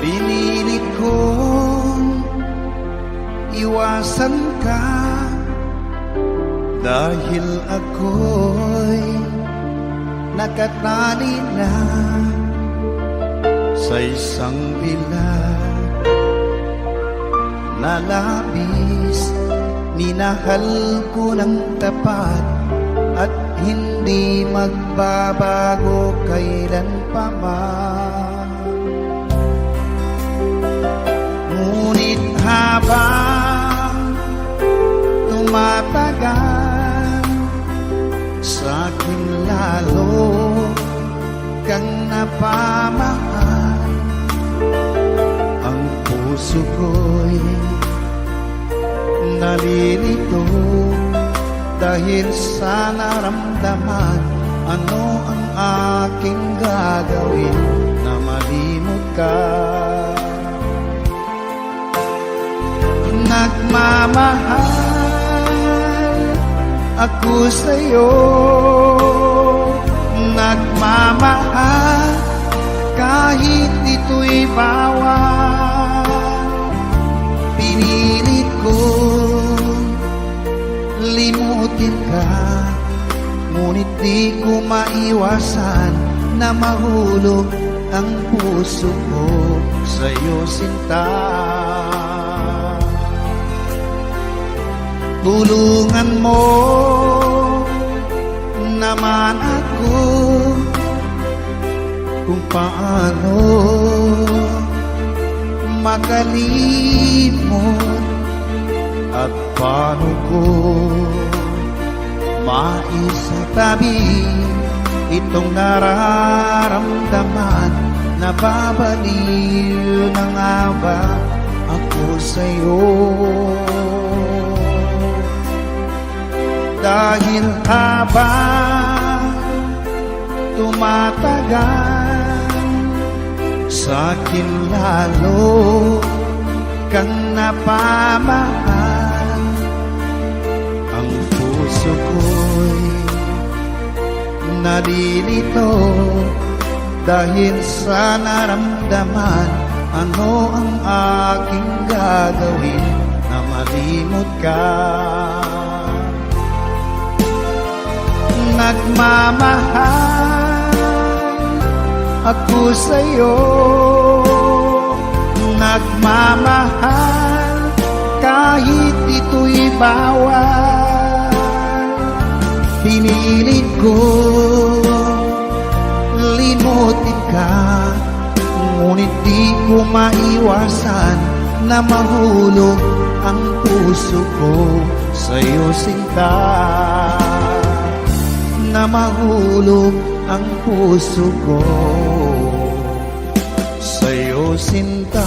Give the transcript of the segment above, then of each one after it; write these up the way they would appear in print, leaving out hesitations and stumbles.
Pinilit kong iwasan ka dahil ako'y nakatali na sa isang bilag na labis. Minahal ko ng tapat at hindi magbabago kailan pa man. Ngunit habang tumatagal, sa'kin lalo kang napamahal. Ang puso ko'y nalilito dahil sa naramdaman. Ano ang aking gagawin na malimot ka? Nagmamahal ako sa'yo, nagmamahal kahit ito'y bawal. Pinilit ko limutin ka, ngunit di ko maiwasan na mahulog ang puso ko sa'yo, sinta. Tulungan mo naman ako kung paano makalimot at paano ko maisatabi itong nararamdaman. Nababaliw na nga ba ako sa'yo? Dahil habang tumatagal, sa'kin lalo kang napamahal. Ang puso ko'y nalilito dahil sa naramdaman. Ano ang aking gagawin na malimot ka? Nagmamahal ako sa'yo, nagmamahal kahit ito'y bawal. Pinilit ko limutin ka, ngunit di ko maiwasan na mahulog ang puso ko sa'yo, sinta. Na mahulog ang puso ko sa'yo, sinta.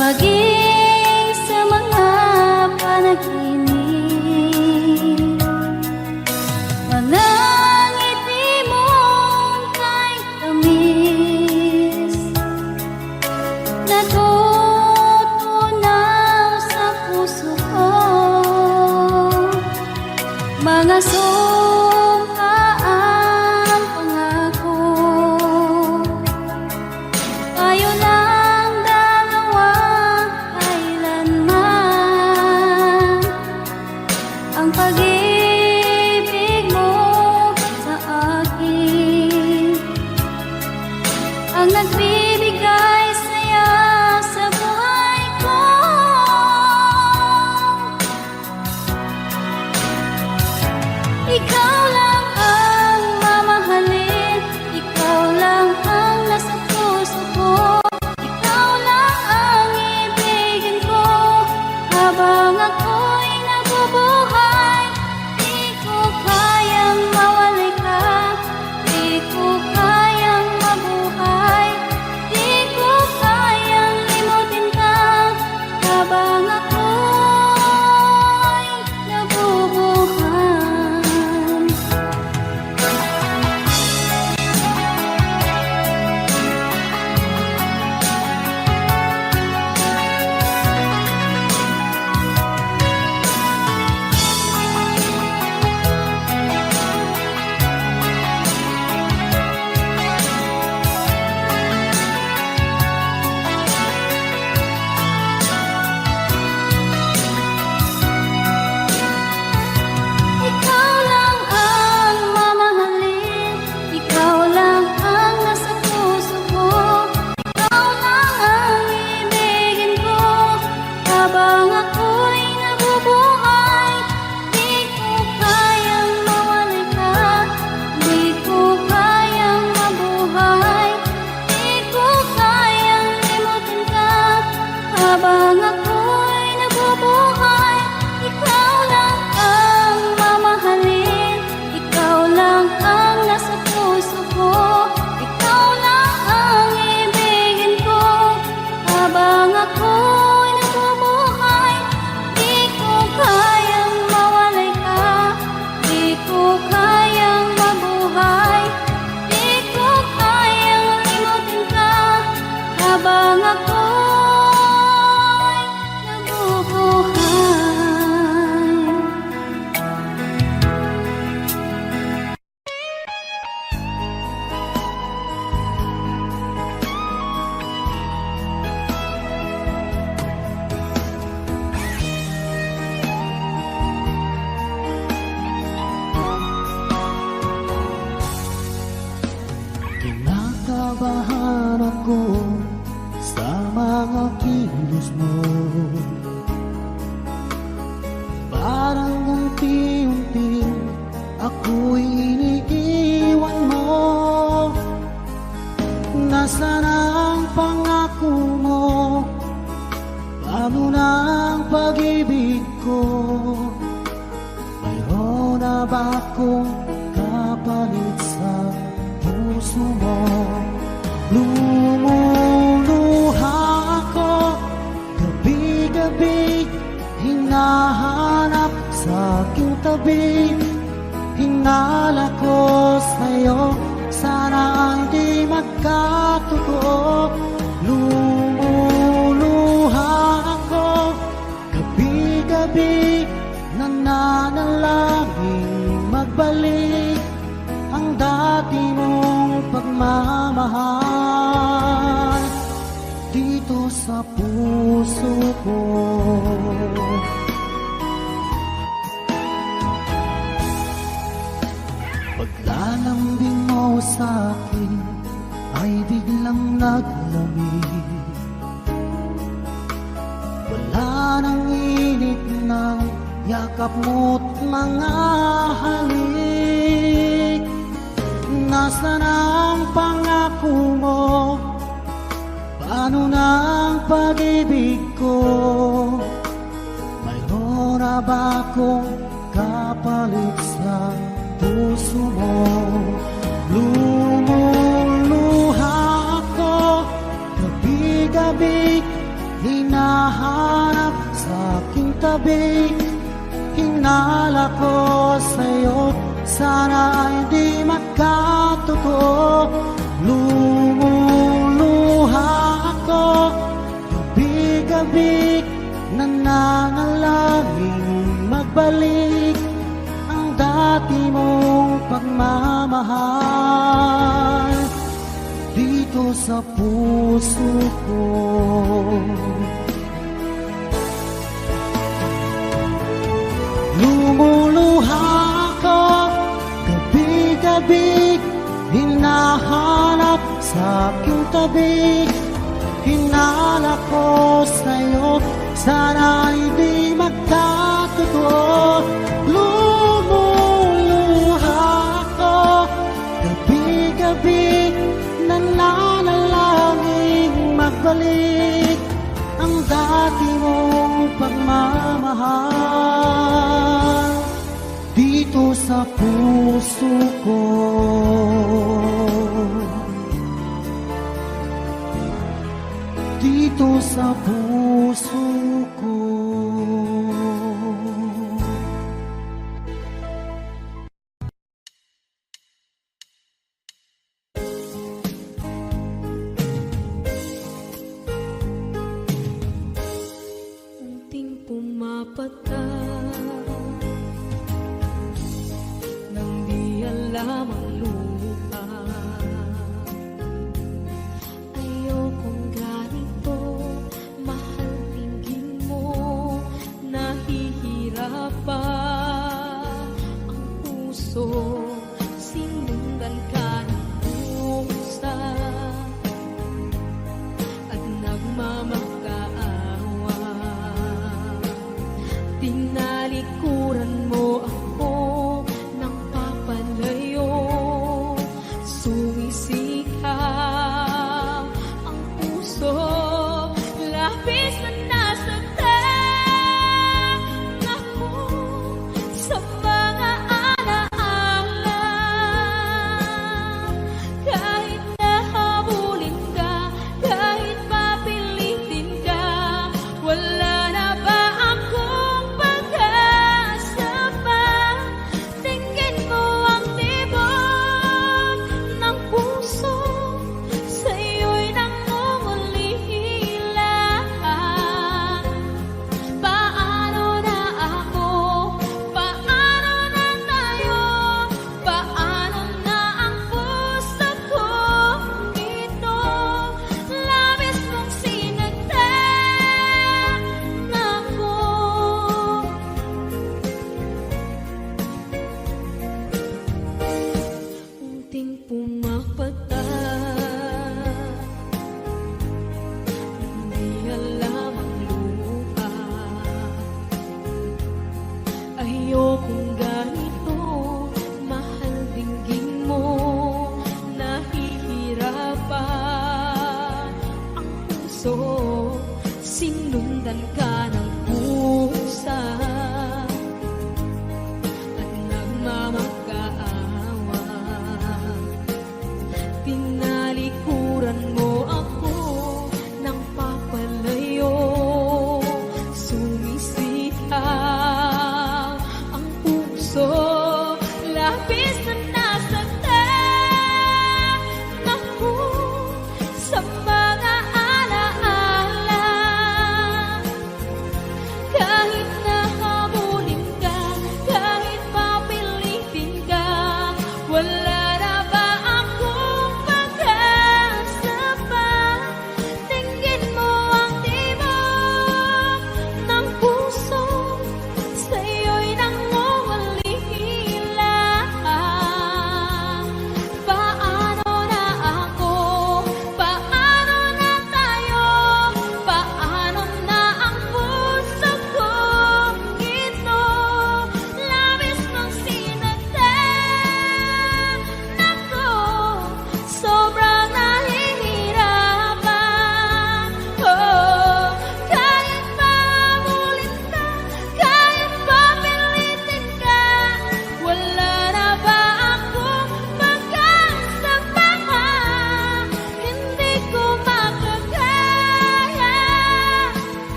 maging sa mga panaginip. Mga ngiti mong kay tamis, natutunaw sa puso ko. Mga sumkaang pangako, tayo lang dalawa kailanman. Ang pag-ibig mo sa akin ang nagbibigay saya sa buhay ko. Ikaw lang ang mamahalin, ikaw lang ang nasa puso ko. Ikaw lang ang ibigin ko habang ako'y nabubuhay. Di ko kayang mawalay ka, di ko kayang mabuhay, di ko kayang limutin ka habang ako'y nabubuhay. Ikaw lang ang mamahalin, ikaw lang ang nasa puso ko. Ikaw lang ang ibigin ko habang ako'y nabubuhay. Di ko kayang mawalay ka, di ko kayang mabuhay, di ko kayang limutin ka habang ako'y nabubuhay. Ikaw lang ang mamahalin, ikaw lang ang nasa puso ko. Ikaw lang ang ibigin ko habang ako'y nabubuhay. Di ko kayang mawalay ka, di ko kayang mabuhay, di ko kayang limutin ka habang ako'y nabubuhay. Kinakabahan ako sa mga kilos mo. Parang unti-unti ako'y iniiwan mo. Nasaan ang pangako mo? Paano na ang pag-ibig ko? Mayroon na ba akong kapalit sa puso mo? Lumuluha ako gabi-gabi, hinahanap sa aking tabi. Hinala ko sa'yo, sana hindi magkatotoo. Lumuluha ako gabi-gabi, nananalangin magbalik ang dati mong pagmamahal dito sa puso ko. Paglalambing mo sa akin ay biglang naglamig. Wala nang init ng yakap mo't mga halik. Nasaan ang pangako mo? Paano na ang pag-ibig ko? Mayroon na ba akong kapalit sa puso mo? Lumuluha ako gabi-gabi, hinahanap sa aking tabi. Hinala ko sa'yo, sana ay di magkatotoo. Lumuluha ako, gabi-gabi, nananalangin magbalik ang dati mong pagmamahal dito sa puso ko. Lumuluha ako, gabi-gabi, hinahanap sa aking tabi. Hinala ko sa'yo, sana hindi magkatotoo. Lumuluha ako, gabi-gabi, nananalangin magbalik ang dati mong pagmamahal dito sa puso ko. Dito sa puso ko. Unting pumapatak nang di alam ang lupa. Ayokong ganito, mahal tingin mo.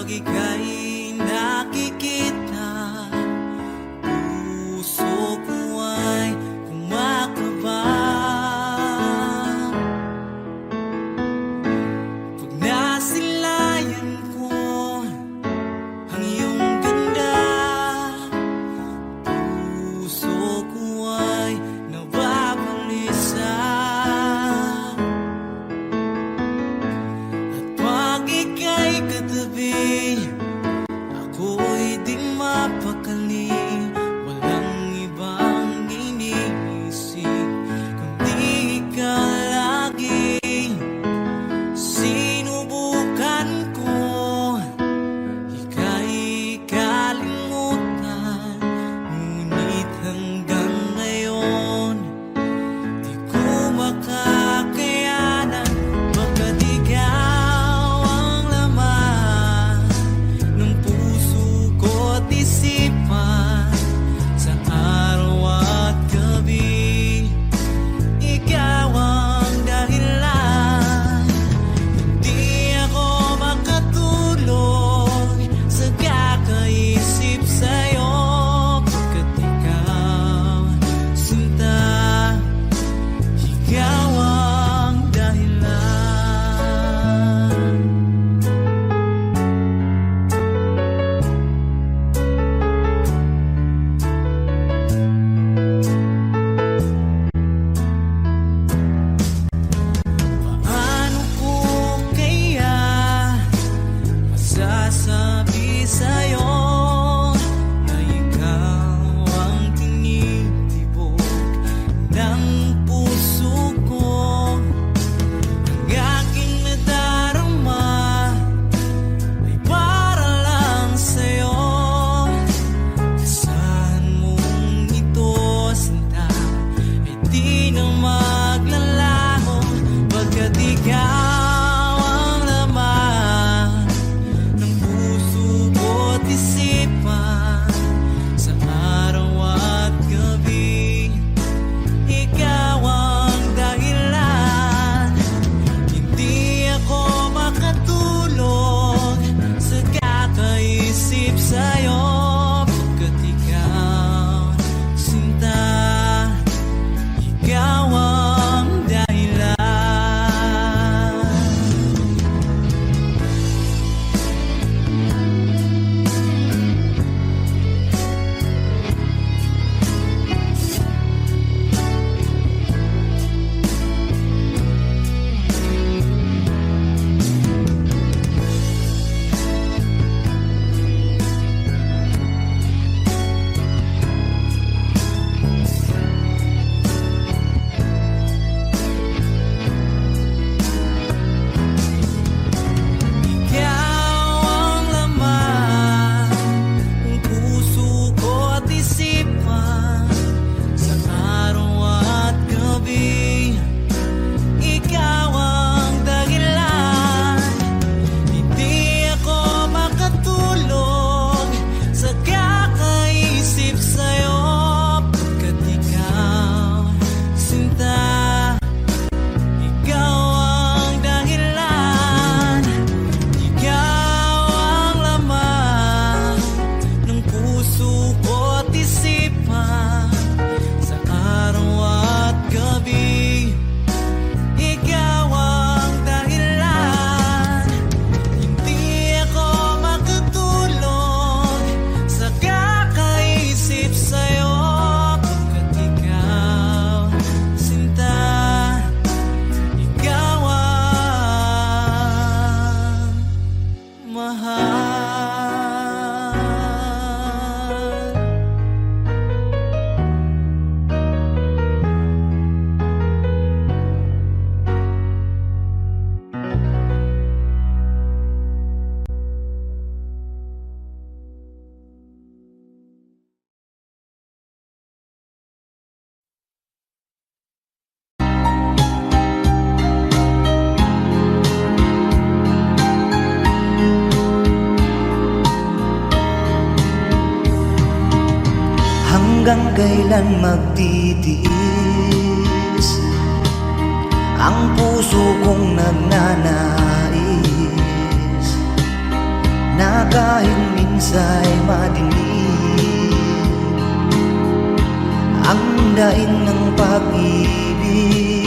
pag ika'y nakikita, puso ko ay kumakaba. Pag nasilayan ko ang iyong ganda, puso ko ay nababalisa. At pag ika'y katabi, ako'y di mapakali. Walang ibang iniisip kundi ikaw lagi. Sinubukan ko ika'y kalimutan, ngunit hanggang ngayon di ko makakayanan. Baga't ikaw ang laman ng puso ko't isipan, sa araw at gabi ikaw ang dahilan. Di ako makatulog sa kakaisip sa'yo, pagkat ikaw, sinta, ikaw ang dahilan. Paano ko kaya masasabi sa'yo na ikaw ang tinitibok ng puso ko? Ang aking nadarama ay para lang sa'yo. Asahan mong ito, sinta, ay di na maglalaho, pagkat ikaw ang laman ng puso ko't isipan, sa araw at gabi ikaw ang dahilan. Hindi ako makatulog sa kakaisip sa'yo, pagkat ikaw, sinta, ikaw ang dahilan. Ikaw ang laman ng puso ko't isipan, sa araw at gabi ikaw ang dahilan. Hindi ako makatulog sa kakaisip sa'yo, pagkat ikaw, sinta, ikaw ang dahilan. Ikaw ang laman ng puso ko't isipan, sa araw at gabi ikaw ang dahilan. Hindi ako makatulog sa kakaisip sa'yo, pagkat ikaw, sinta, ikaw ang mahal. Hanggang kailan magtitiis ang puso kong nagnanais na minsa'y madilim ang daing ng pag-ibig,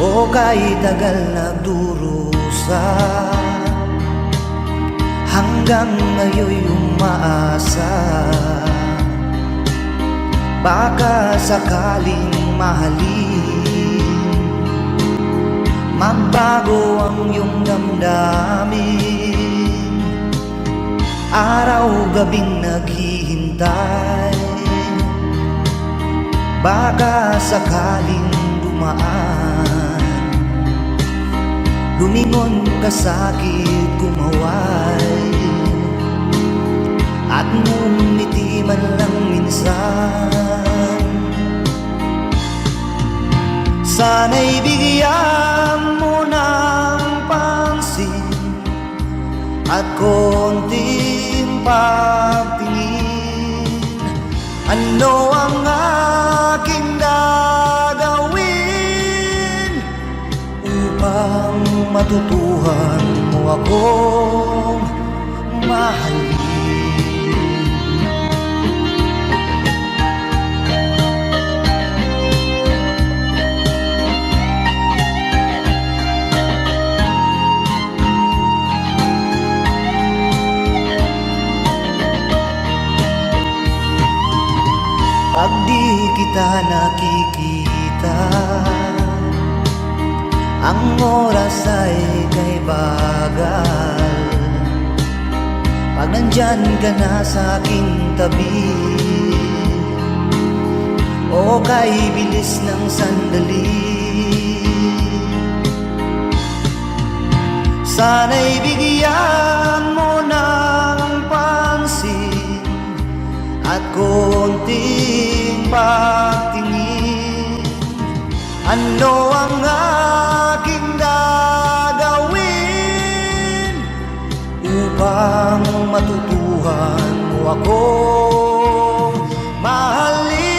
o kay tagal nagdurusa hanggang ngayon'y umaasa. Baka sakaling mahalin, magbago ang iyong damdamin. Araw-gabing naghihintay, baka sakaling dumaan, lumingon ka sa'kin, kumaway, at ngumiti man lang minsan. Sana'y bigyan mo ng pansin at konting pagtingin. Ano ang aking gagawin upang matutuhan mo akong mahalin? Pag di kita nakikita, ang oras ay kay bagal. Pag nandyan ka na sa aking tabi, o kay bilis ng sandali, sana'y bigyan mo ng pansin at konting pagtingin. Ano ang aking gagawin upang matutuhan mo akong mahalin?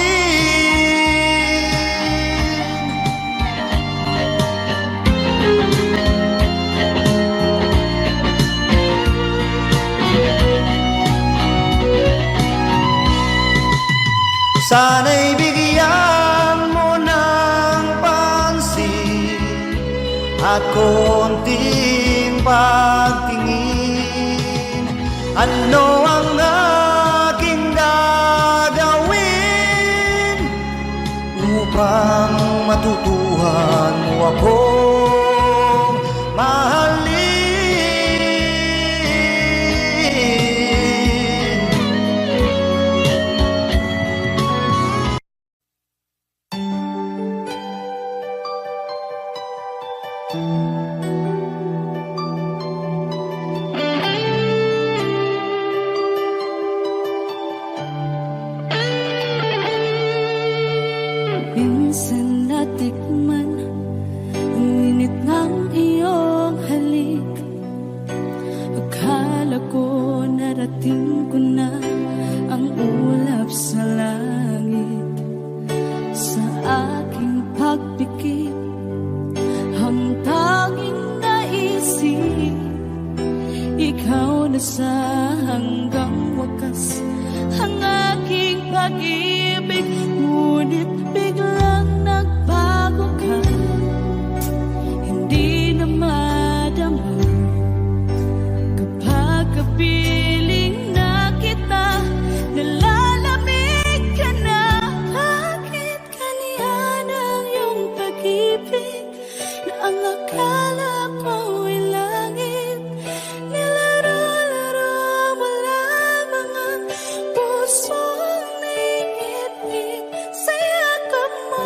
Sana'y bigyan mo ng pansin at konting pagtingin. Ano ang aking gagawin upang matutuhan mo akong mahalin? Minsan natikman ang init ng iyong halik. Akala ko narating ko na ang ulap sa langit. Sa aking pagpikit, ang tanging naisip, ikaw na sa hanggang wakas ang aking pag-ibig. Ngunit biglang nagbago ka, hindi na madama kapag kapiling na kita. Nalalamig ka na, bakit kaniyan ang iyong pag-ibig na ang akala ko'y langit? Nilaro-laro mo lamang ang pusong naiinip sa yakap mo.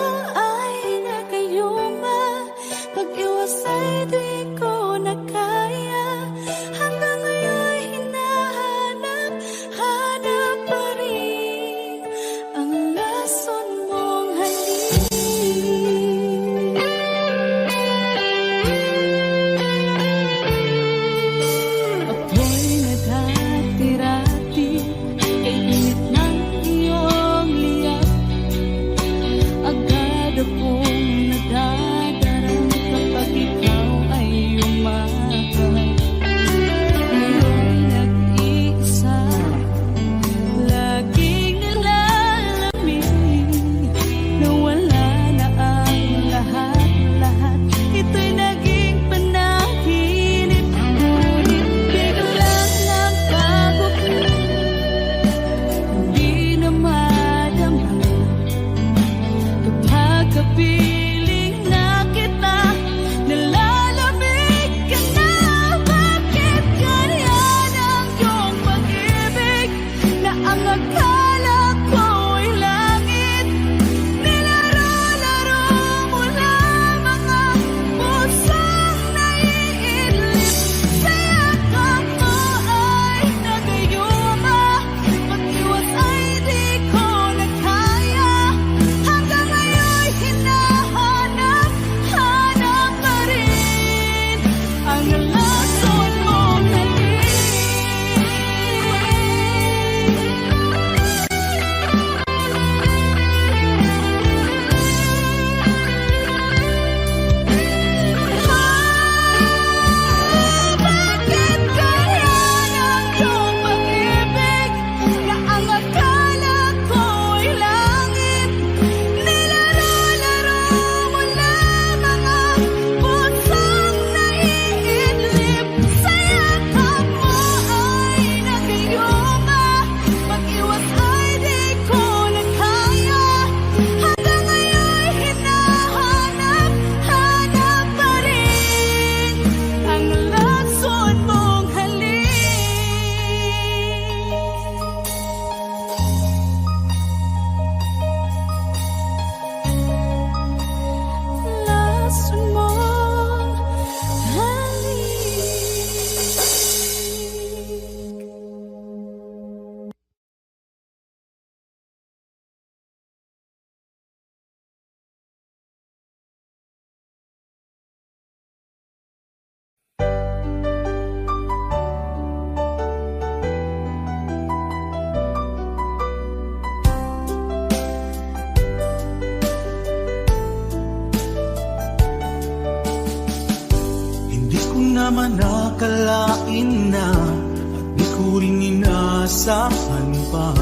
inaasahan pa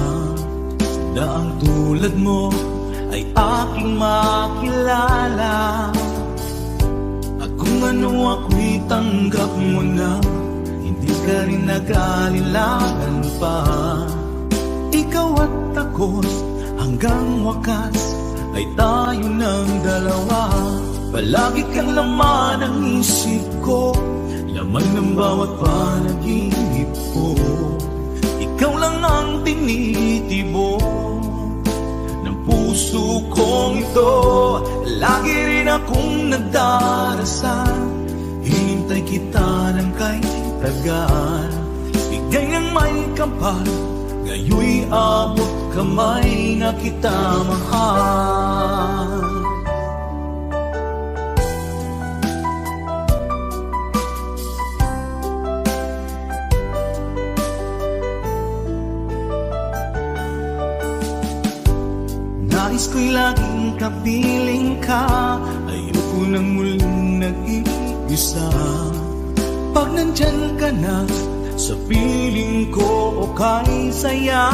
na ang tulad mo ay aking makilala. At kung ano ako'y tanggap mo na, hindi ka rin nag-alilangan pa. Ikaw at ako hanggang wakas ay tayo ng dalawa. Palagi kang laman ng isip ko, laman ng bawat panaginip ko. Ikaw lang ang tinitibok ng puso kong ito. Lagi rin akong nagdarasal, hinintay kita ng kahit tagal. Bigay ng may kapal, ngayoy abot kamay na kita mahal. Nais ko'y laging kapiling ka, ayoko nang muling nag-iisa. Pag nandyan ka na, sa piling ko okay saya.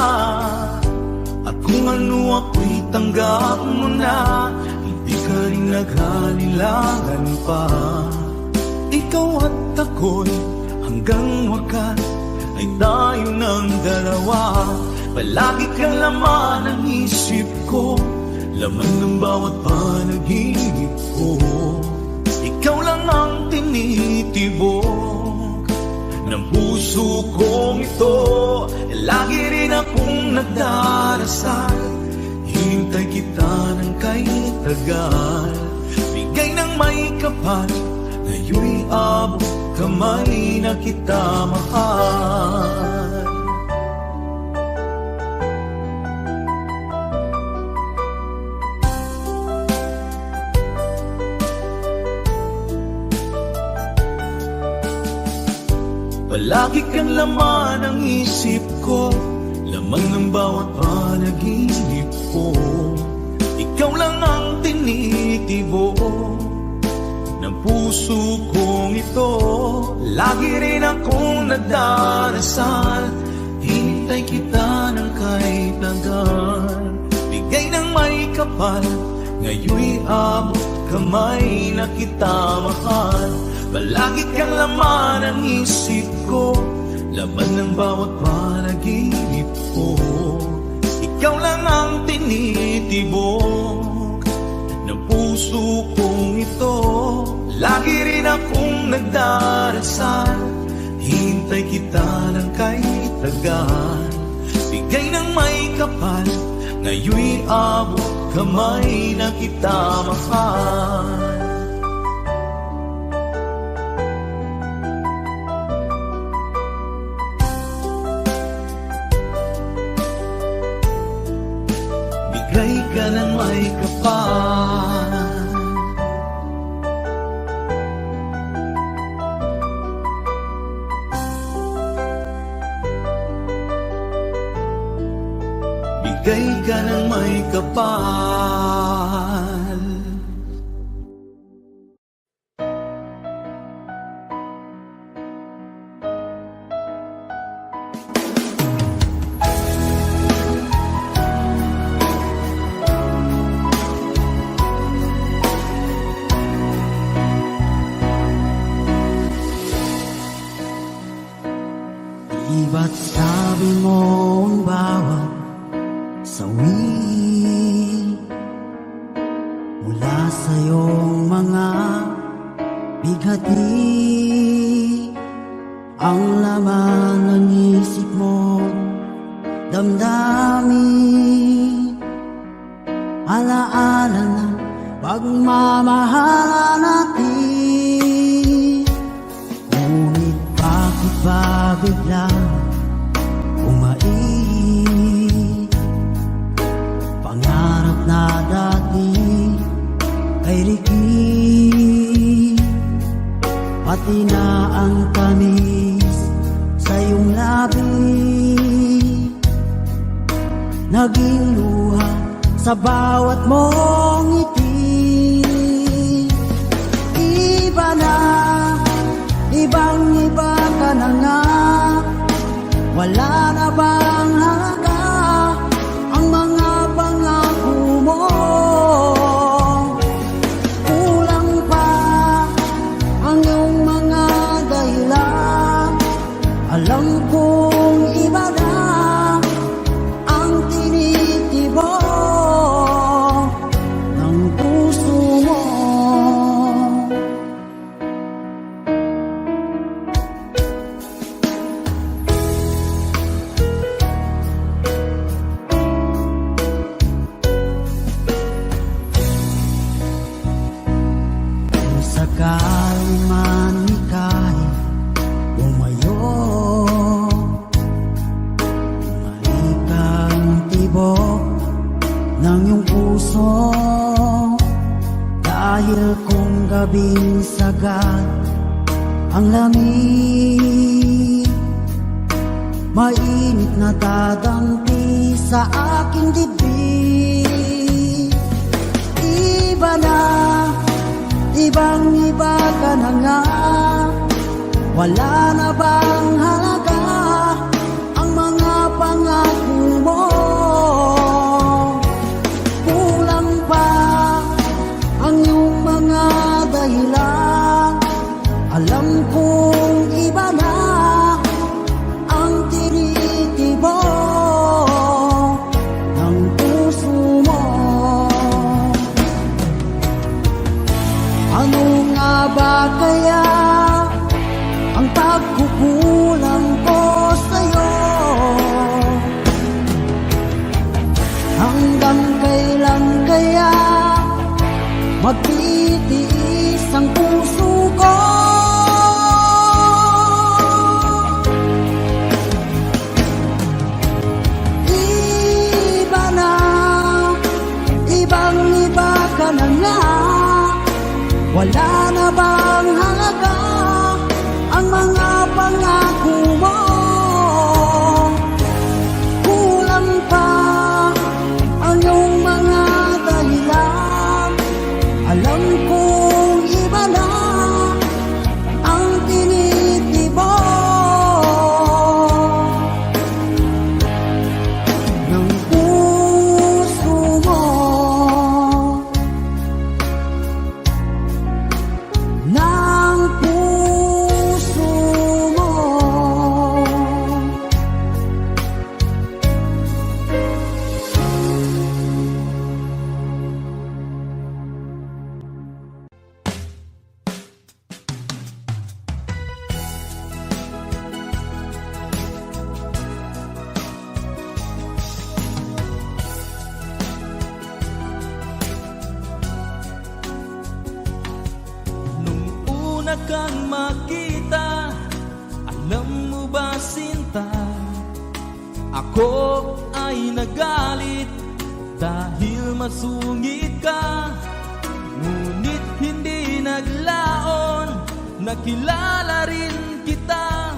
At kung ano ako'y tanggap mo na, hindi ka rin nag-alilangan pa. Ikaw at ako'y hanggang wakas ay tayo ng dalawa. Palagi kang laman ng isip ko, laman ng bawat panaginip ko. Ikaw lang ang tinitibok ng puso kong ito. Lagi rin akong nagdarasal, hintay kita ng kahit tagal. Bigay ng may kapal, ngayoy abot kamay na kita mahal. Palagi kang laman ng isip ko, laman ng bawat panaginip ko. Ikaw lang ang tinitibok ng puso kong ito. Lagi rin akong nagdarasal, hintay kita ng kahit tagal. Bigay ng may kapal, ngayoy abot kamay na kita mahal. Palagi kang laman ng isip ko, laman ng bawat panaginip ko. Ikaw lang ang tinitibok ng puso kong ito. Lagi rin akong nagdarasal, hintay kita ng kahit tagal. Bigay ng may kapal, ngayoy abot kamay na kita mahal. Bigay ka ng may kapal, bigay ka ng may kapal. Iba't sabi mo ang bawat sawi mula sa iyong mga bighati. Ang laman ng isip mo, damdamin, alaala ng pagmamahalan natin. Ngunit bakit ba biglang umait? Pangarap na dati ay likid, pati na ang tamis sa iyong labi, naging luha sa bawat mong ngiti. Iba na, ibang iba ka na nga, wala na bang Alam kong iba na ang tinitibok ng puso mo. Kung sakali man ika'y umayo, malikang tibok ng iyong puso. Dahil kung gabing sagad ang lamig, mainit na dadampi sa aking dibdib. Iba na, ibang iba ka na nga. Wala na bang halaga ang mga pangako mo? Kulang pa ang iyong mga dahilan. Alam kong iba na ang tinitibok ng puso mo. Ano nga ba kaya ang pagkukulang ko sa'yo? Hanggang kailan kaya magtitiis ang puso ko? Iba na, ibang iba ka na nga. Wala na bang halaga ang mga pangako mo? Kulang pa ang iyong mga dahilan. Alam kong iba na ang tinitibok ng puso mo. Ng puso mo. Nung una kang makita, alam mo ba sinta, ako ay nagalit dahil masungit ka. Ngunit hindi naglaon, nakilala rin kita.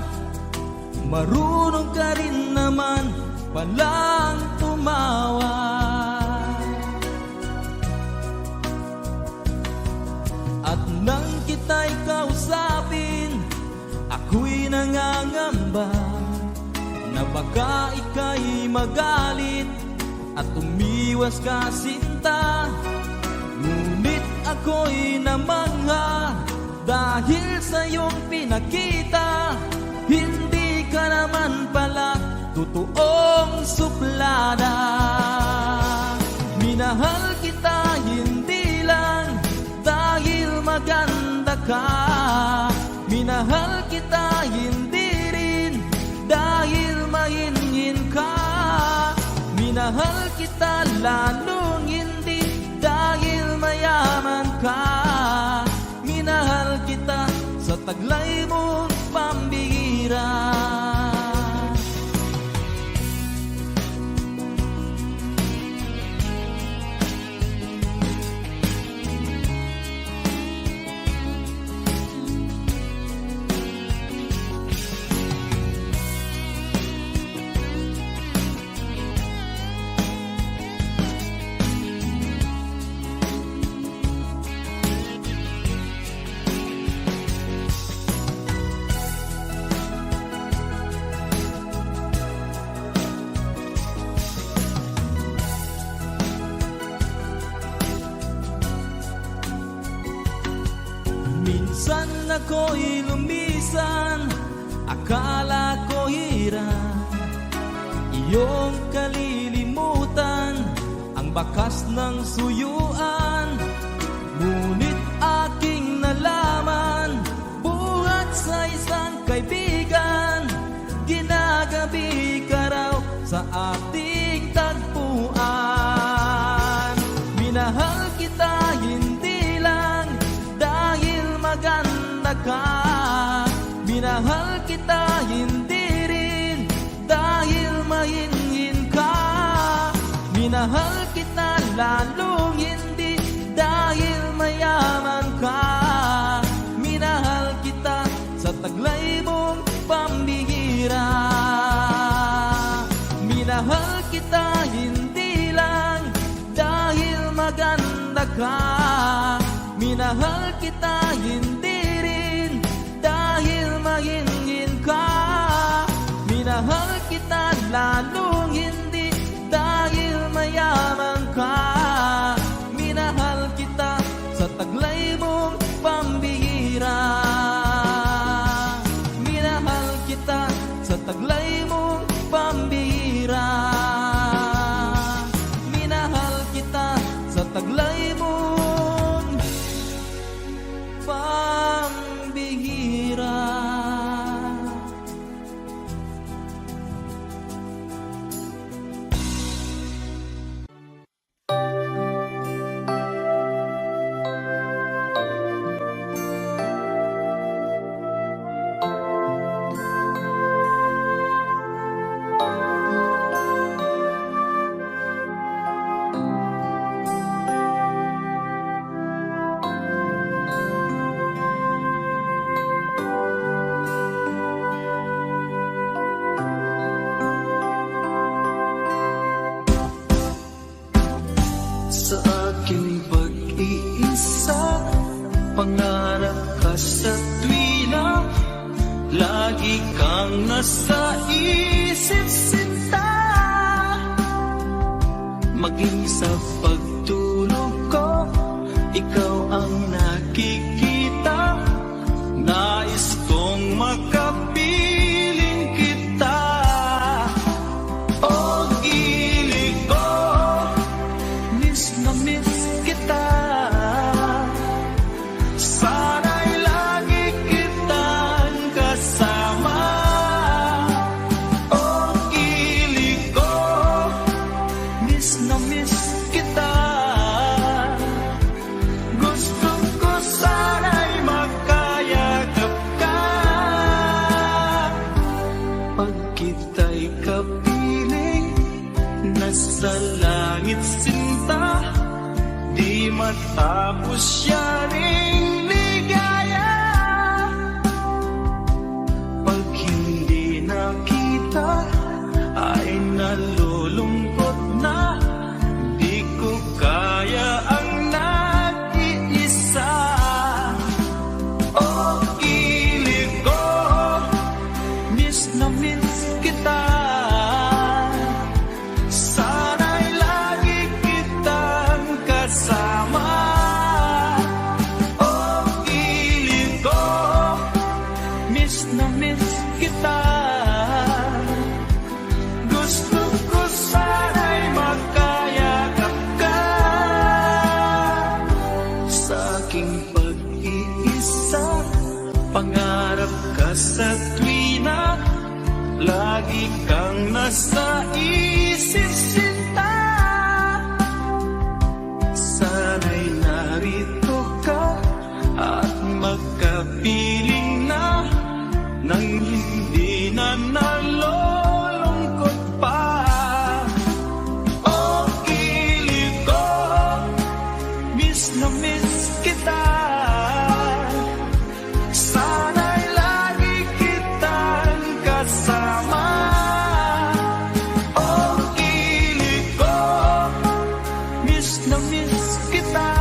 Marunong ka rin naman palang tumawa. At nang kita'y kausapin, ako'y nangangamba na baka ika'y magalit at umiwas ka sinta. Ngunit ako'y namangha dahil sa iyong pinakita, hindi ka naman pala totoong suplada. Minahal kita hindi lang dahil maganda ka, minahal kita hindi rin dahil mahinhin ka. Minahal kita lalong hindi dahil mayaman ka. Minahal kita sa taglay mong pambihira. Minsan ako'y lumisan, akala ko pambihira. Iyong kalilimutan ang bakas ng suyuan, ngunit aking nalaman, buhat sa isang kaibigan, ginagabi ka raw sa ating tagpuan. Minahal kita hindi lang dahil maganda ka, minahal kita hindi rin dahil mahinhin ka, minahal kita lalong hindi dahil mayaman ka, minahal kita sa taglay mong pambihira. Minahal kita hindi lang dahil maganda ka, minahal kita hindi rin dahil mahinhin ka, minahal kita lalong hindi dahil mayaman ka, minahal kita sa taglay mong pambihira. Minahal kita sa taglay mong pambihira. Minahal kita sa taglay mong pambihira. Sa aking pag-iisa, pangarap ka sa tuwina, lagi kang nasa isip sinta. Maging sa pagtulog ko, ikaw ang nakikita, nais kong makapiling kita. O gili ko, miss na miss kita, sana'y lagi kitang kasama. O gili ko, miss na miss kita, gusto ko sana'y makayagap ka. Pag kita'y kapiling, nasa langit sinta, di matapos yaring ligaya. Pag hindi nakita, ay nalulungkot na, di ko kaya ang nag-iisa. O gilid ko, miss na miss kita, sana'y lagi kitang kasama. O gilid ko, miss na miss kita, gusto ko sana'y makayagap ka. Sa aking pag-iisa, pangarap ka sa tuwina, lagi kang nasa isip sinta. Sana'y narito ka at magkapiling na, nang hindi na nalulungkot pa. O gilid ko, miss na miss kita, sana'y lagi kitang kasama. O gilid ko, miss na miss kita,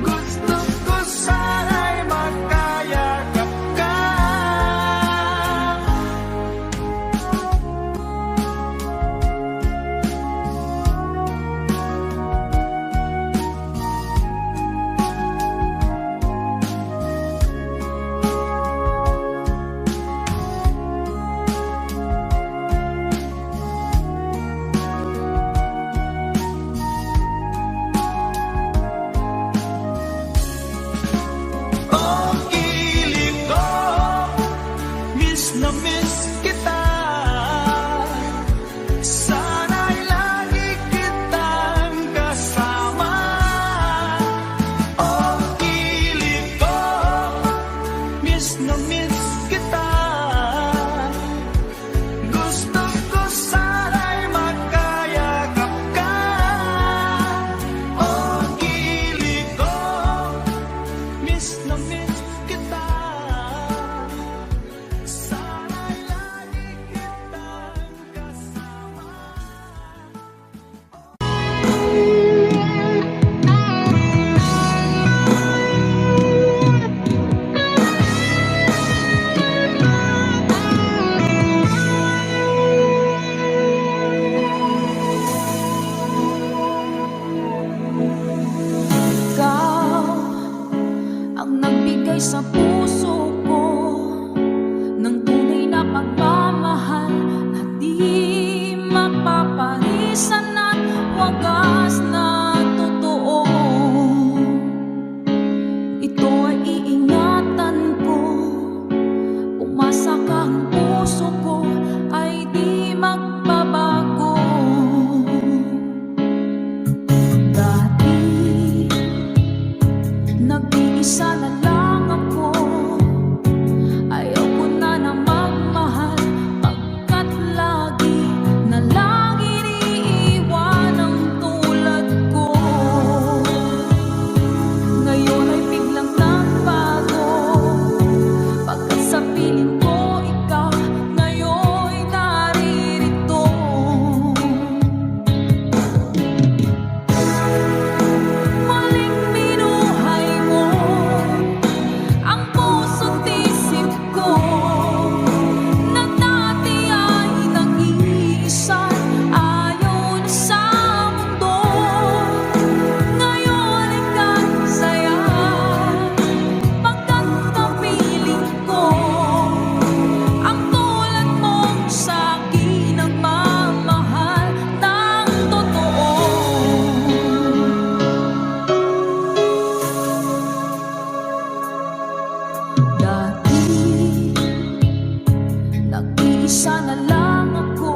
gusto ko sana'y makayagap ka. na miss kita. Sana'y lagi kitang kasama. Oh, kilig ko, miss na miss kita. Gusto ko sana'y magkayakap ka. Oh, kilig ko, miss na miss kita. Sana'y lagi kitang kasama. Ikaw ang nagbigay sa puso ko ng tunay na pagmamahal na di mapaparisan at wagas na totoo. Ito ay iingatan ko, umasa ka, ang puso ko ay di magbabago. Dati nag-iisa na lang ako, ayaw ko na magmahal, pagkat lagi na lang iniiwan ang tulad ko. Ngayon ay biglang nagbago, pagkat sa piling ko ikaw ngayon'y naririto. Muling binuhay mo ang puso't isip ko, na dati ay nag-iisa, ayaw na sa mundo. Ngayon ika'y saya, pagkat napiling ko ang tulad mong sa'kin ang mamahal ng totoo. Dati nag-iisa na lang ako,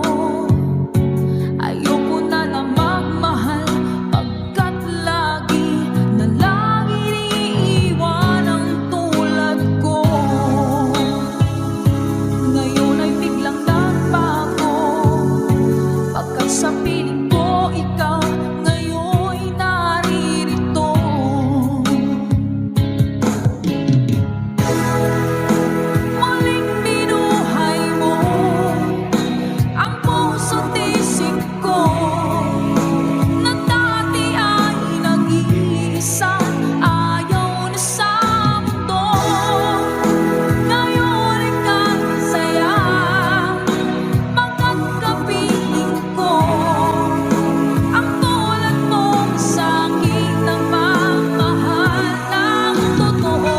ayoko na magmahal, pagkat lagi na lang iniiwan ang tulad ko. Ngayon ay biglang nagbago, pagkat sa piling ko ikaw ngayon'y naririto. Muling binuhay mo ang puso't isip ko, na dati ay nag-iisa, ayaw na sa mundo. Ngayon ika'y saya, pagkat kapiling ko ang tulad mong sa'kin ang mamahal ng totoo.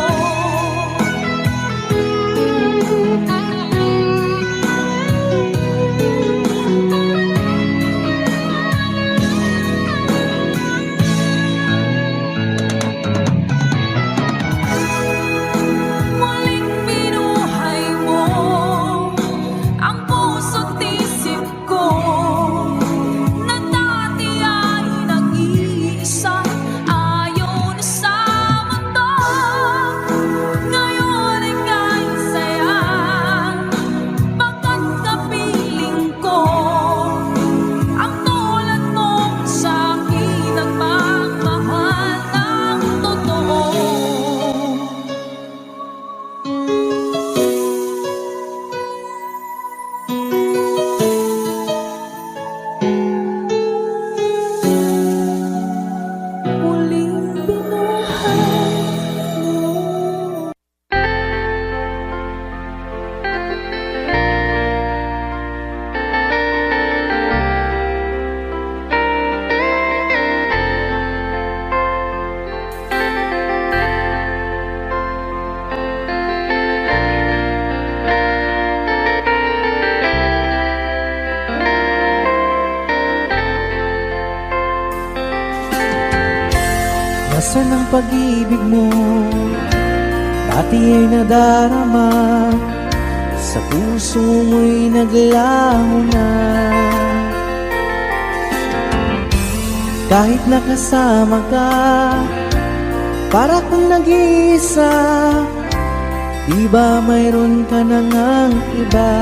Muling binuhay mo ang puso't isip ko, na dati ay nag-iisa, ayaw na sa mundo. Ngayon ika'y saya, pagkat kapiling ko ang tulad mong sa'kin ang magmahal ng totoo. Muling binuhay mo. Nasaan ang pag-ibig mo? Dati ay nadarama sa puso mo'y naglaho na. Kahit nakasama ka, para kang nag-iisa, di ba mayroon ka na ngang iba?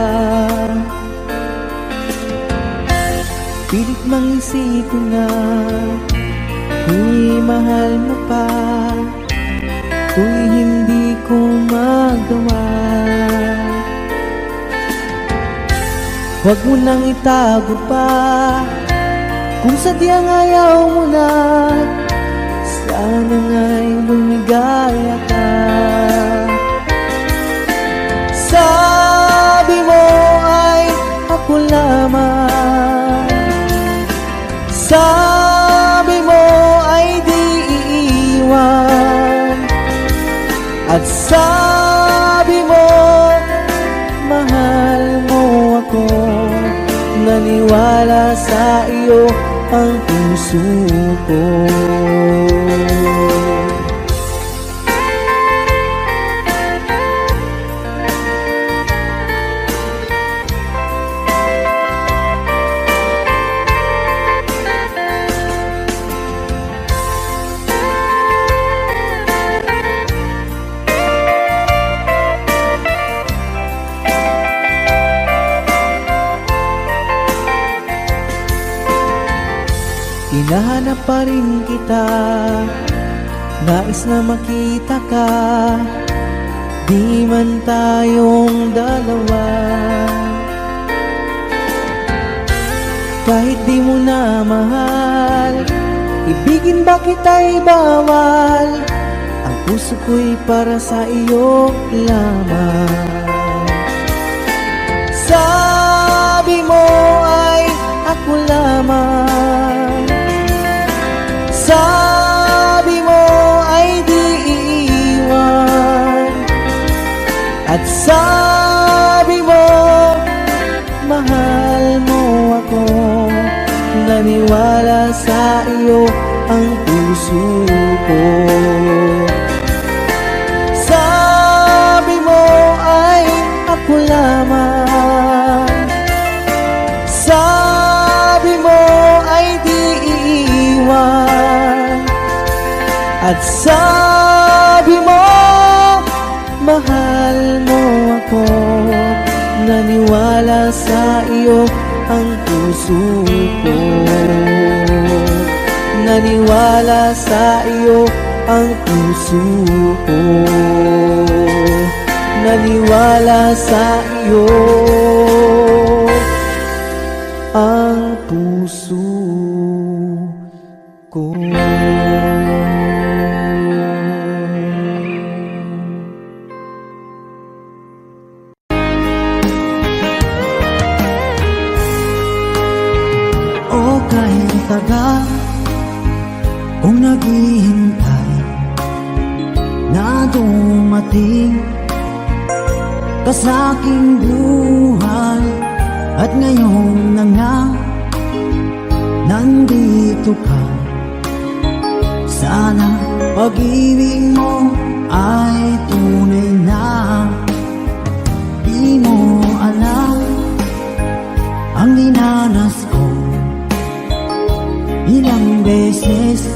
Pilit mang isipin na kung mahal mo pa, kung hindi ko magawa. Huwag mo nang itago pa, kung sadyang ayaw mo na, sana nga'y lumigaya ka. Sabi mo ay ako lamang, sabi mo ay di iiwan, at sabi mo mahal mo ako. Naniwala sa iyo ang puso ko. Hinahanap pa rin kita, nais na makita ka, di man tayong dalawa. Kahit di mo na mahal, ibigin ba kita'y bawal? Ang puso ko'y para sa iyo lamang. Sabi mo ay ako lamang, sabi mo ay di iiwan, at sabi mo mahal mo ako. Naniwala sa iyo ang puso ko. Sabi mo ay ako lamang, sabi mo ay di iiwan, at sabi mo mahal mo ako. Naniwala sa iyo ang puso ko. Naniwala sa iyo ang puso ko. Naniwala sa iyo ang puso ko. O kahit tagal kung naghihintay na dumating ka sa aking buhay, at ngayon na nga nandito ka. Sana pag-ibig mo ay tunay na. Di mo alam ang dinanas ko, ilang beses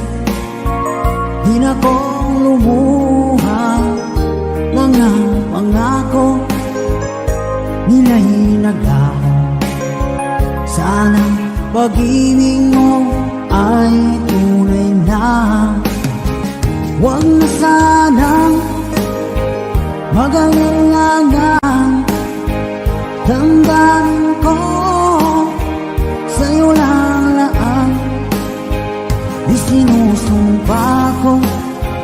din akong lumuha. Mga pangako nila'y naglaho. Sana pag-ibig mo ay tunay na. Huwag na sanang mag-alangang damdamin ko sa'yo lang laan. Di sinusumpa ko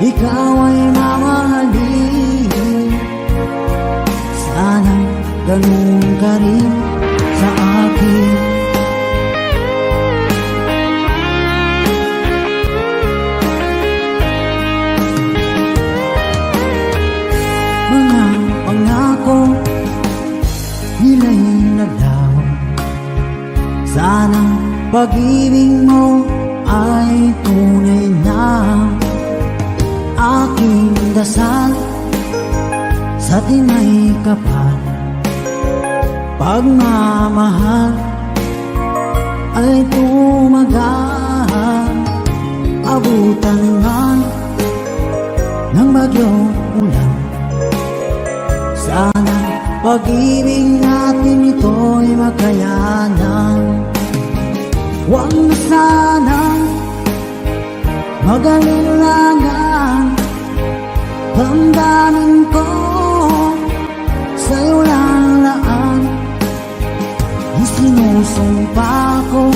ikaw ay mamahalin. Sana ganun ka rin sa akin. Mga pangako nila'y naglaho. Sana pag-ibig mo ay tunay na. Aking dasal sa tinay kapal, Pagmamahal ay tumagal, abutan man ng bagyong ulan. Sana pag-ibig natin ito'y makayanan. Huwag na sanang mag-alilangan. Damdamin ko sa'yo lalaan. Isinusumpa ko,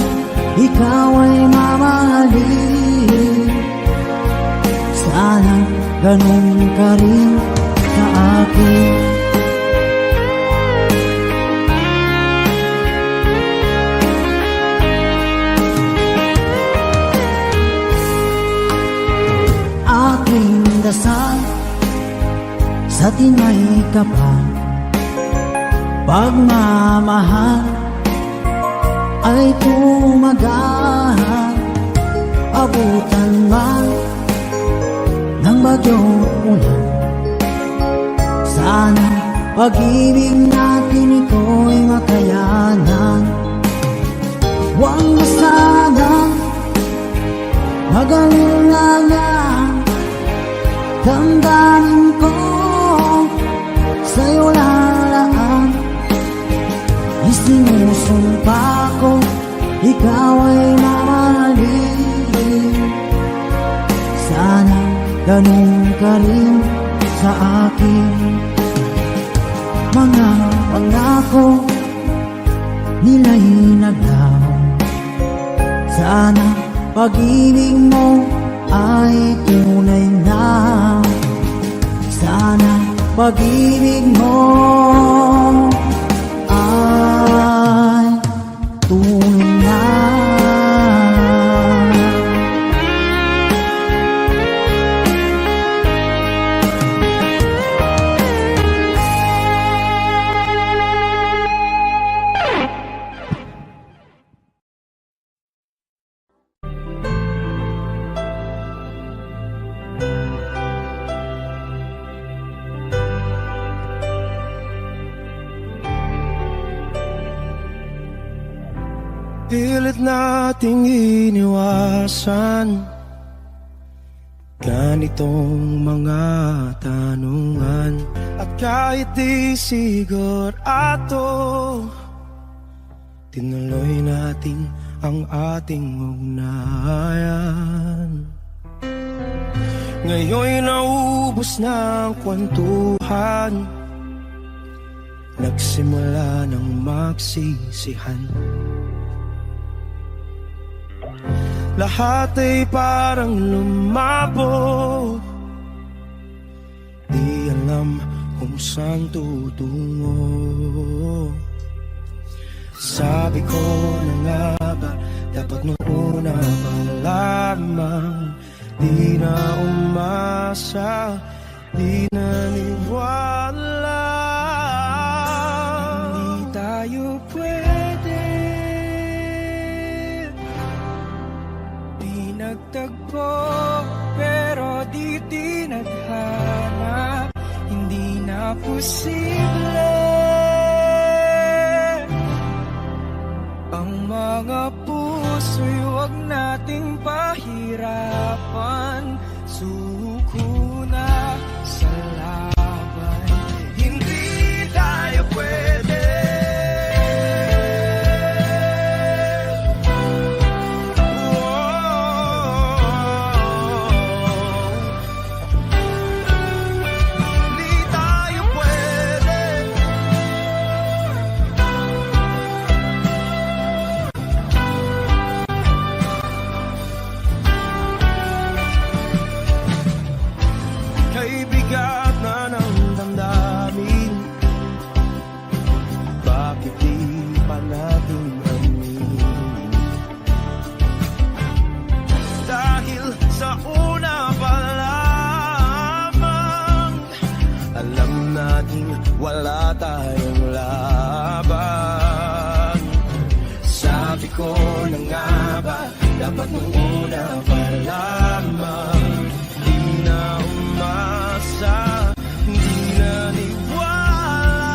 ikaw ay mamahalin. Sana ganun ka rin sa akin. Aking dasal sa tinay kapal, pagmamahal ay tumagal, abutan man ng bagyong ulan. Sana pag-ibig natin ito'y makayanan. Huwag na sanang mag-alilangan. Damdamin ko sa'yo lalaan. Isinusumpa ko, ikaw ay mamahalin. Sana ganun ka rin sa akin. Mga pangako nila'y naglaho. Sana pag-ibig mo ay tunay na. Sana pag-ibig mo ay tunay na. Pilit nating iniwasan ganitong mga tanungan. At kahit di sigurado, tinuloy natin ang ating ugnayan. Ngayon'y naubos na ang kwentuhan, nagsimula ng magsisihan. Lahat ay parang lumabo, di alam kung saan tutungo. Sabi ko na nga ba, dapat nung una pa lamang. Di na umasa, di naniwala. Hindi tayo pwede, nagtagpo, pero di tinadhana. Hindi na posible ang mga puso'y huwag nating pahirapan. Suko na sa laban, hindi tayo pwede. Wala tayong laban. Sabi ko na nga ba, dapat nung una pa lamang. Di na umasa, di na niwala.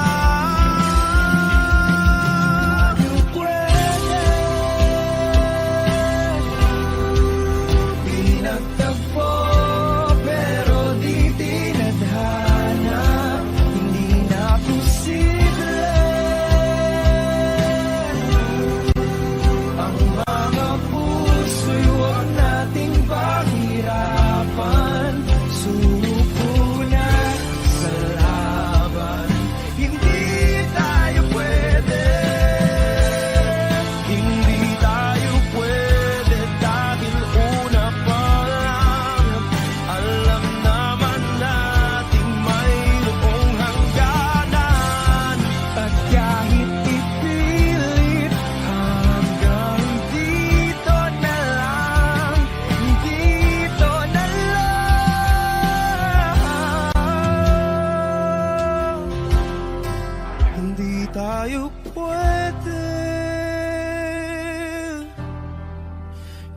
tayo pwede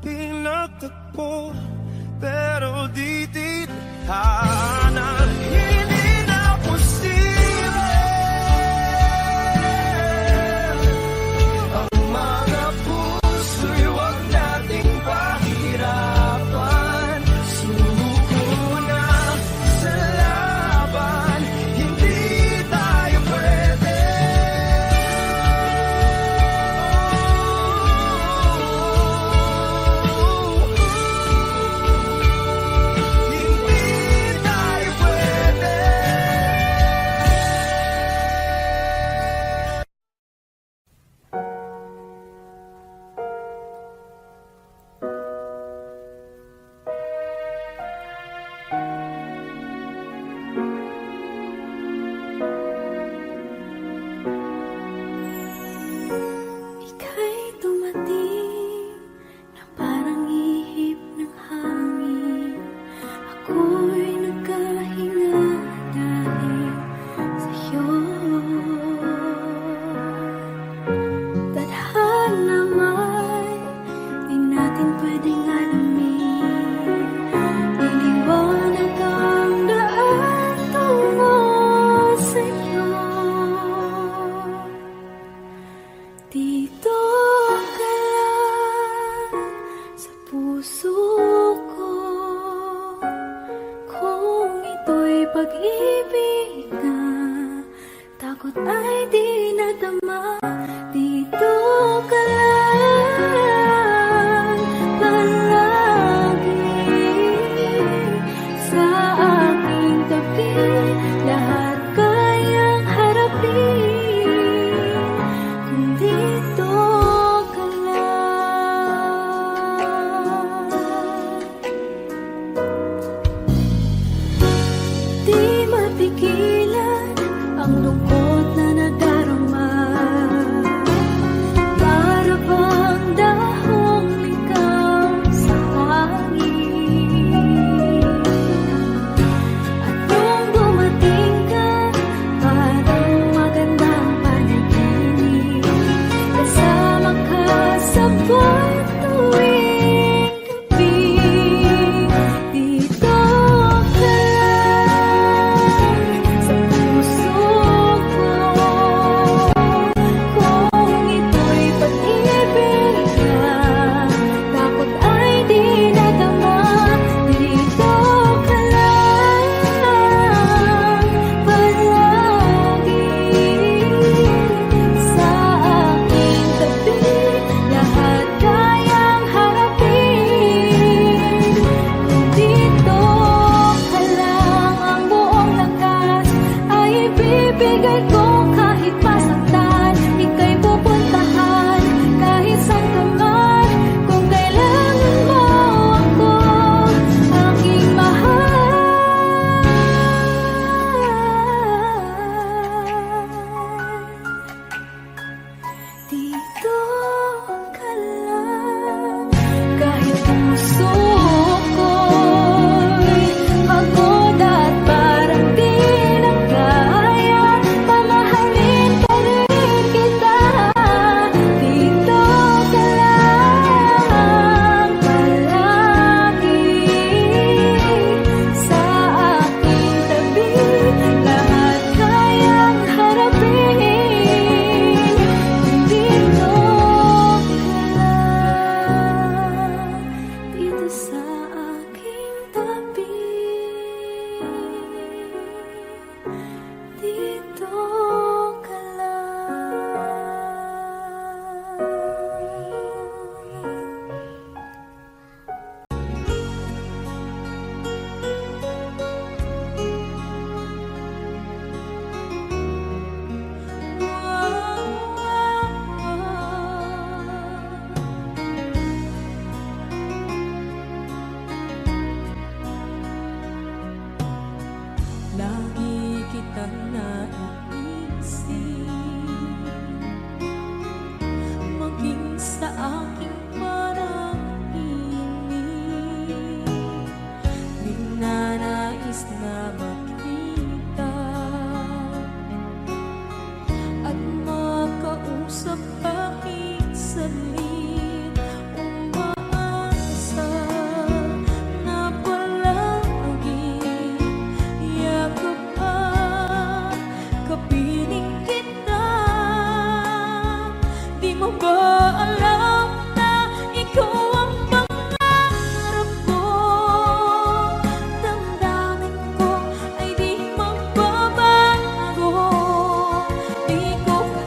pinagtagpo, pero di tithanan. Hindi na posible ang mga puso'y huwag nating pahirapan. Suko na sa laban, hindi tayo pwede. Hindi tayo pwede.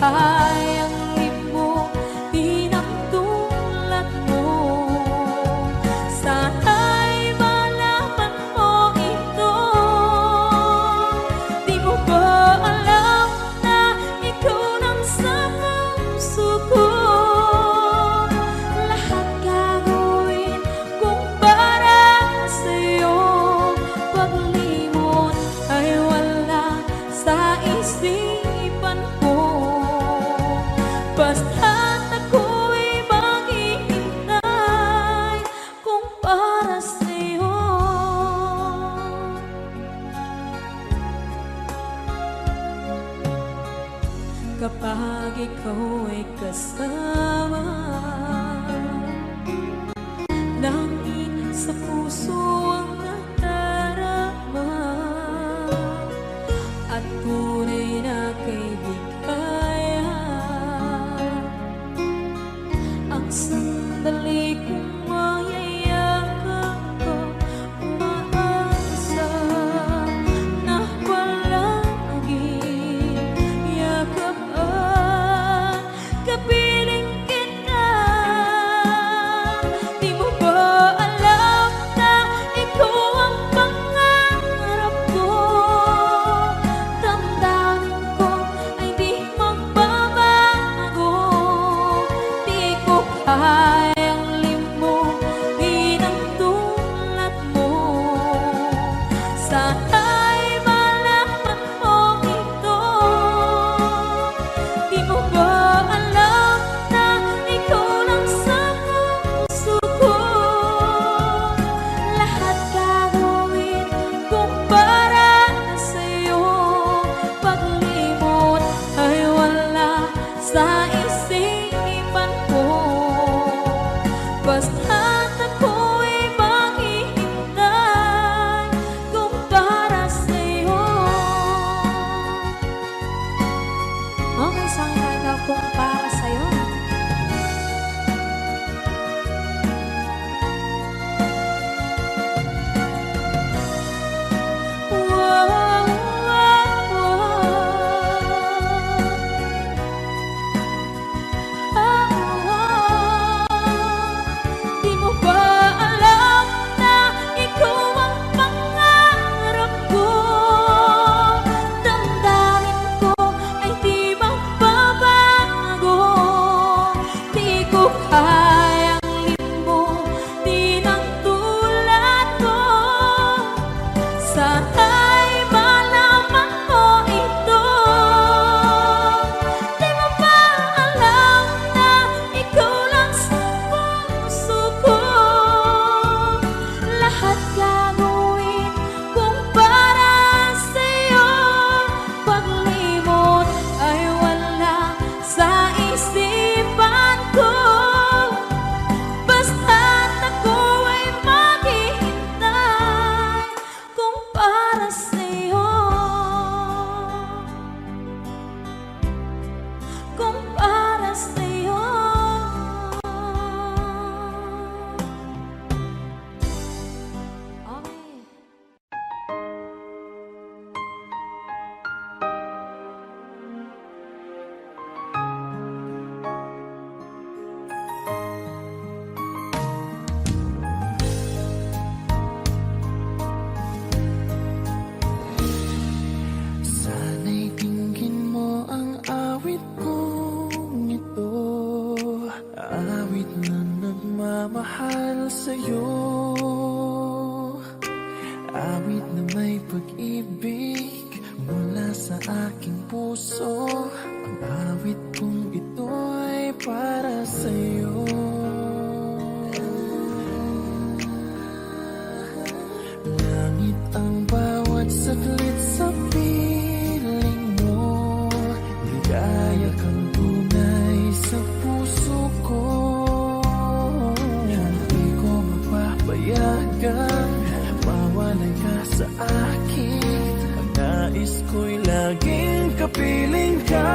kayang libo, di ng tulad mo. Sana'y malaman mo ito. Di mo ba alam na ikaw lang sa puso ko? Lahat gagawin kung para sa'yo. Paglimot ay wala sa isipan ko. Basta't ako'y maghihintay kung para sa'yo. Kapag ikaw ay kasama, langit sa puso ang nadarama, at tunay na kaibigan. Ang sandali kong mayayakap ko, umaasa na palaging yakap at kapiling kita. Di mo ba alam na ikaw ang pangarap ko? Damdamin ko ay di magbabago. Di ko kayang limutin ang tulad mo. Sana'y malaman mo ito. Di mo ba alam na ikaw lang sa puso ko? Lahat gagawin kung para sa'yo. Paglimot ay wala sa isipan ko. Basta't ako'y maghihintay kung para sa'yo. Okay, sang kanta kung para sa'yo. Di mo ba alam na ikaw ang pangarap ko? Damdamin ko ay di magbabago. Di ko kayang limutin ang tulad ko. Sana'y malaman mo ito. Di mo ba alam na ikaw lang sa puso ko? Lahat gagawin kung para sa'yo. Paglimot ay wala sa isipan ko. Basta't ako ay maghihintay kung para sa'yo. Kung para sa'yo. Okay. Sana'y dinggin mo ang awit kong ito, awit na nagmamahal sa'yo, awit na may pag-ibig mula sa aking puso. Ang awit kong ito'y para sa'yo. Langit ang bawat saglit sa piling mo, ligaya kang tunay sa puso ko. Hindi ko mapapayagan mawalay ka sa akin. Ang nais ko'y laging kapiling ka.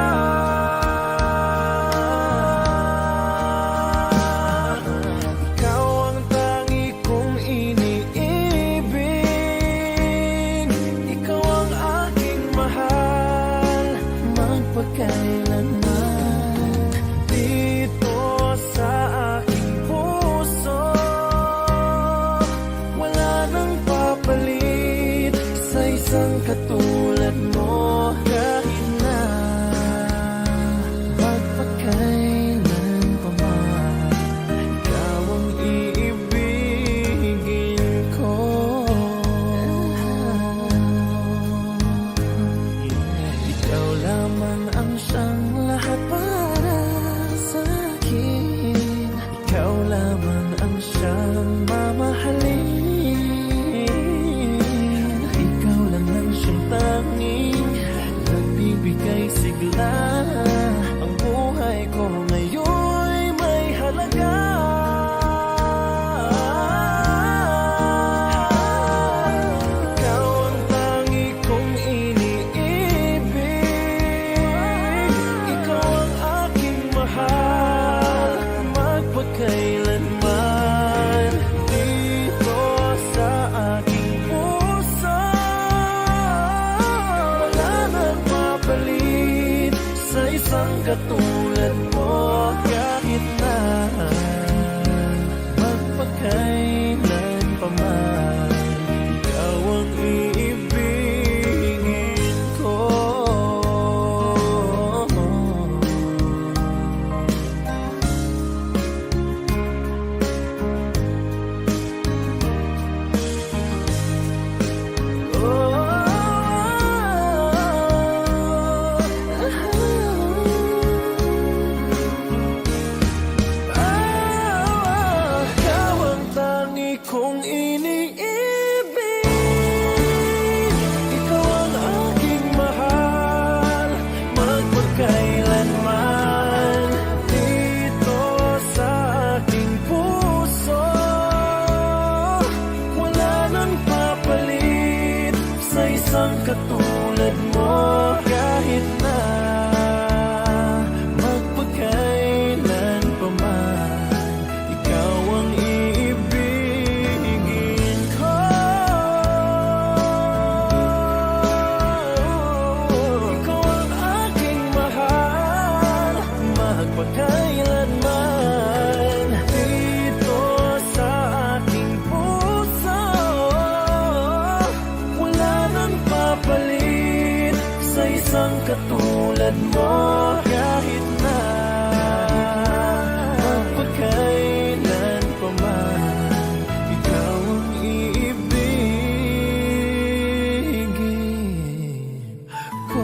katulad mo kahit na magpakailan pa man. Ikaw ang iibigin ko. Ikaw ang tangi kong iniibig. Ikaw ang aking mahal, magpakailanman. Dito sa aking puso, wala nang papalit sa isang katulad mo kahit na magpakailan pa man. Ikaw ang iibigin ko. Ikaw ang aking mahal, magpakailanman. Dito sa aking puso, wala nang papalit sa isang katulad mo kahit na magpakailan pa man. Ikaw ang iibigin ko.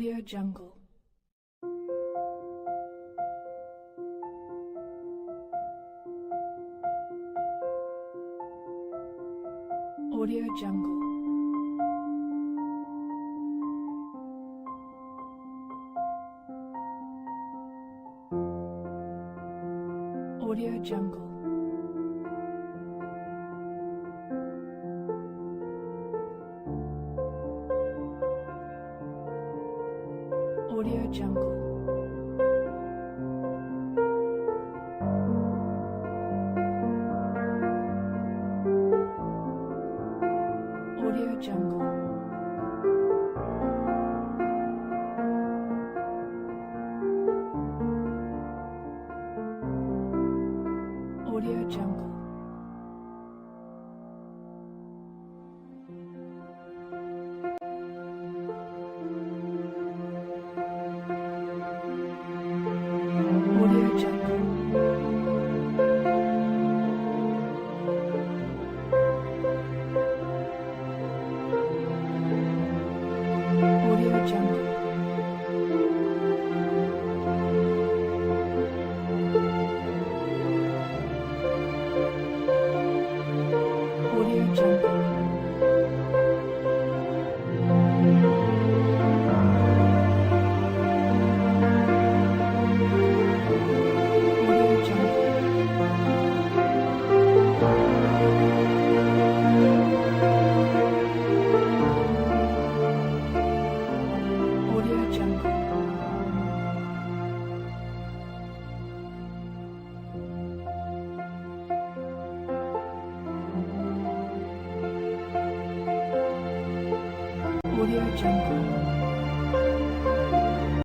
Audio Jungle. Audio Jungle. Audio Jungle. Audio Jungle. Audio Jungle. Audio Jungle. Audio Jungle. Audio Jungle. Audio Jungle. Audio Jungle. Audio Jungle. Audio Jungle.